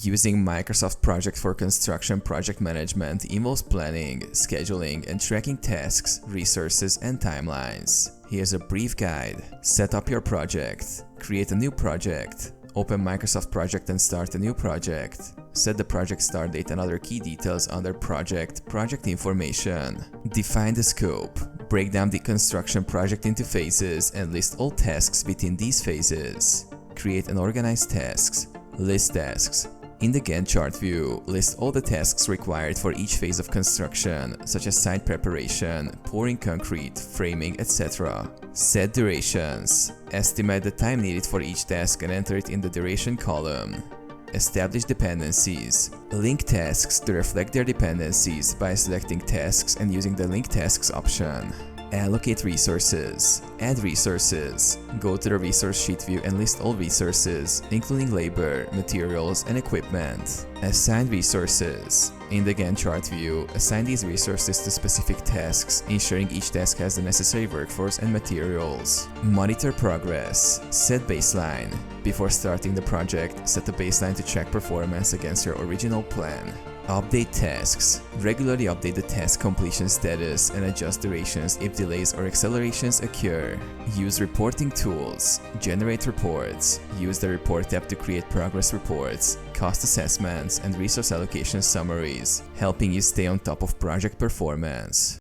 Using Microsoft Project for Construction project management involves planning, scheduling, and tracking tasks, resources, and timelines. Here's a brief guide. Set up your project. Create a new project. Open Microsoft Project and start a new project. Set the project start date and other key details under Project Information. Define the scope. Break down the construction project into phases and list all tasks within these phases. Create and organize tasks. List tasks. In the Gantt chart view, list all the tasks required for each phase of construction, such as site preparation, pouring concrete, framing, etc. Set durations. Estimate the time needed for each task and enter it in the duration column. Establish dependencies. Link tasks to reflect their dependencies by selecting tasks and using the Link Tasks option. Allocate resources. Add resources. Go to the resource sheet view and list all resources, including labor, materials, and equipment. Assign resources. In the Gantt chart view, assign these resources to specific tasks, ensuring each task has the necessary workforce and materials. Monitor progress. Set baseline. Before starting the project, set a baseline to check performance against your original plan. Update tasks. Regularly update the task completion status and adjust durations if delays or accelerations occur. Use reporting tools. Generate reports. Use the Report tab to create progress reports, cost assessments, and resource allocation summaries, helping you stay on top of project performance.